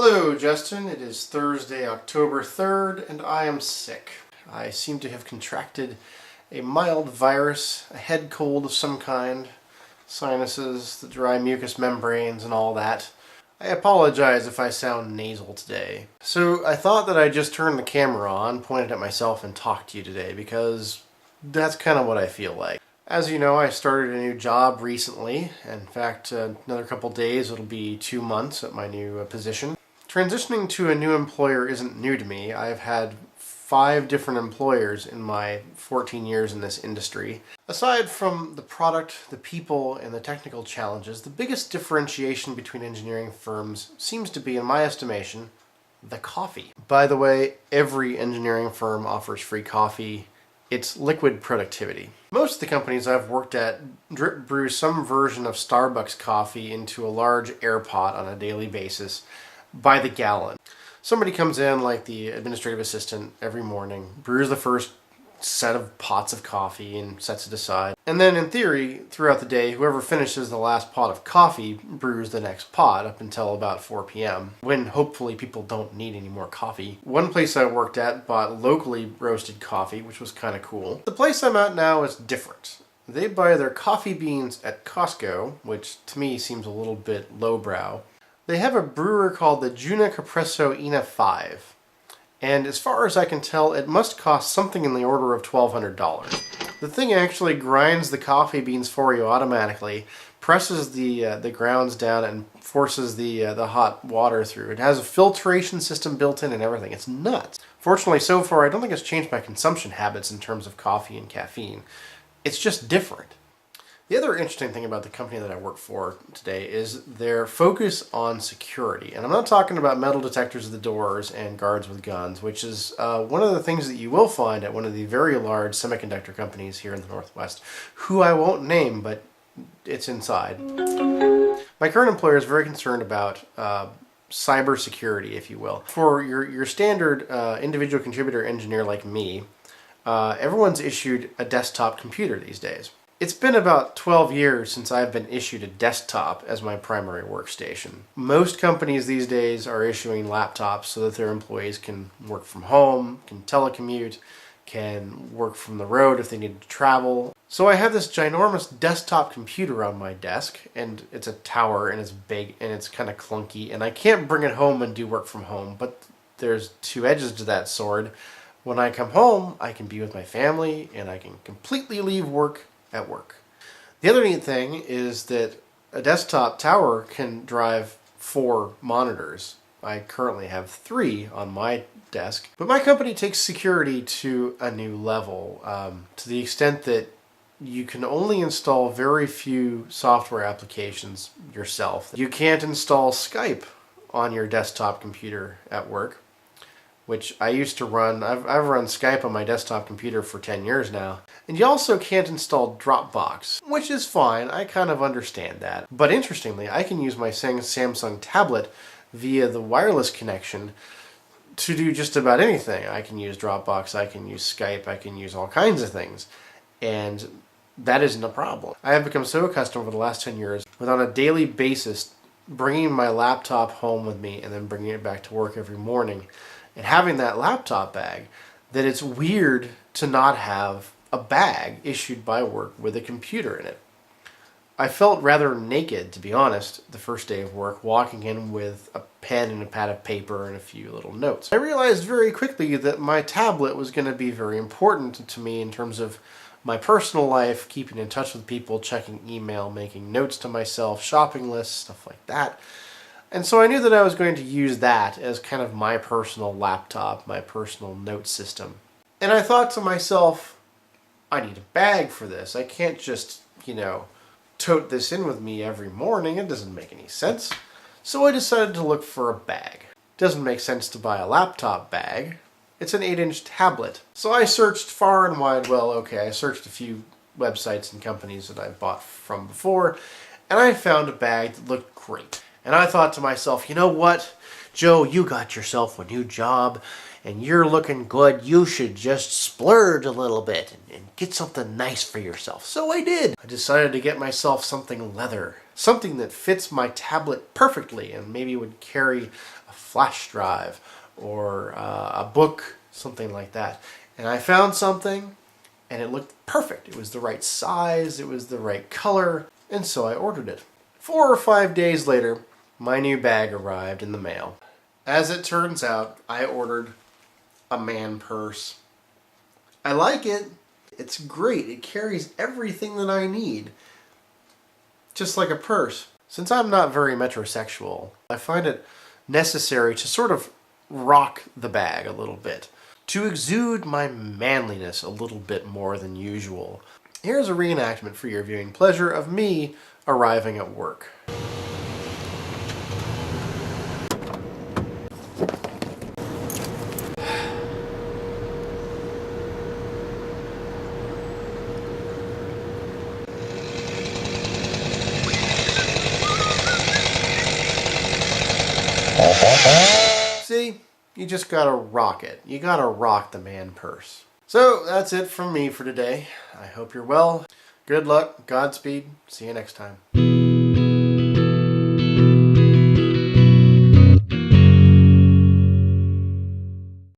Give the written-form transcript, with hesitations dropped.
Hello, Justin. It is Thursday, October 3rd, and I am sick. I seem to have contracted a mild virus, a head cold of some kind, sinuses, the dry mucous membranes, and all that. I apologize if I sound nasal today. So I thought that I'd just turn the camera on, point it at myself, and talk to you today, because that's kind of what I feel like. As you know, I started a new job recently. In fact, another couple days it'll be 2 months at my new position. Transitioning to a new employer isn't new to me. I've had 5 different employers in my 14 years in this industry. Aside from the product, the people, and the technical challenges, the biggest differentiation between engineering firms seems to be, in my estimation, the coffee. By the way, every engineering firm offers free coffee. It's liquid productivity. Most of the companies I've worked at drip brew some version of Starbucks coffee into a large air pot on a daily basis by the gallon. Somebody comes in, like the administrative assistant, every morning, brews the first set of pots of coffee and sets it aside. And then, in theory, throughout the day, whoever finishes the last pot of coffee brews the next pot up until about 4 p.m., when hopefully people don't need any more coffee. One place I worked at bought locally roasted coffee, which was kind of cool. The place I'm at now is different. They buy their coffee beans at Costco, which to me seems a little bit lowbrow. They have a brewer called the Juna Capresso Ina 5. And as far as I can tell, it must cost something in the order of $1,200. The thing actually grinds the coffee beans for you automatically, presses the grounds down, and forces the hot water through. It has a filtration system built in and everything. It's nuts. Fortunately, so far, I don't think it's changed my consumption habits in terms of coffee and caffeine. It's just different. The other interesting thing about the company that I work for today is their focus on security. And I'm not talking about metal detectors at the doors and guards with guns, which is one of the things that you will find at one of the very large semiconductor companies here in the Northwest, who I won't name, but it's inside. My current employer is very concerned about cyber security, if you will. For your standard individual contributor engineer like me, everyone's issued a desktop computer these days. It's been about 12 years since I've been issued a desktop as my primary workstation. Most companies these days are issuing laptops so that their employees can work from home, can telecommute, can work from the road if they need to travel. So I have this ginormous desktop computer on my desk, and it's a tower, and it's big, and it's kind of clunky, and I can't bring it home and do work from home, but there's 2 edges to that sword. When I come home, I can be with my family, and I can completely leave work at work. The other neat thing is that a desktop tower can drive 4 monitors. I currently have 3 on my desk, but my company takes security to a new level, to the extent that you can only install very few software applications yourself. You can't install Skype on your desktop computer at work, which I used to run. I've run Skype on my desktop computer for 10 years now. And you also can't install Dropbox, which is fine. I kind of understand that. But interestingly, I can use my Samsung tablet via the wireless connection to do just about anything. I can use Dropbox, I can use Skype, I can use all kinds of things. And that isn't a problem. I have become so accustomed over the last 10 years with, on a daily basis, bringing my laptop home with me and then bringing it back to work every morning, and having that laptop bag, that it's weird to not have a bag issued by work with a computer in it. I felt rather naked, to be honest, the first day of work, walking in with a pen and a pad of paper and a few little notes. I realized very quickly that my tablet was going to be very important to me in terms of my personal life, keeping in touch with people, checking email, making notes to myself, shopping lists, stuff like that. And so I knew that I was going to use that as kind of my personal laptop, my personal note system. And I thought to myself, I need a bag for this. I can't just, tote this in with me every morning. It doesn't make any sense. So I decided to look for a bag. It doesn't make sense to buy a laptop bag. It's an 8-inch tablet. So I searched far and wide. I searched a few websites and companies that I've bought from before, and I found a bag that looked great. And I thought to myself, you know what, Joe, you got yourself a new job. and you're looking good, you should just splurge a little bit and get something nice for yourself. So I did. I decided to get myself something leather, something that fits my tablet perfectly and maybe would carry a flash drive or a book, something like that. And I found something and it looked perfect. It was the right size, it was the right color, and so I ordered it. 4 or 5 days later, my new bag arrived in the mail. As it turns out, I ordered a man purse. I like it. It's great. It carries everything that I need, just like a purse. Since I'm not very metrosexual, I find it necessary to sort of rock the bag a little bit, to exude my manliness a little bit more than usual. Here's a reenactment for your viewing pleasure of me arriving at work. See, you just gotta rock it. You gotta rock the man purse. So that's it from me for today. I hope you're well. Good luck, Godspeed, see you next time.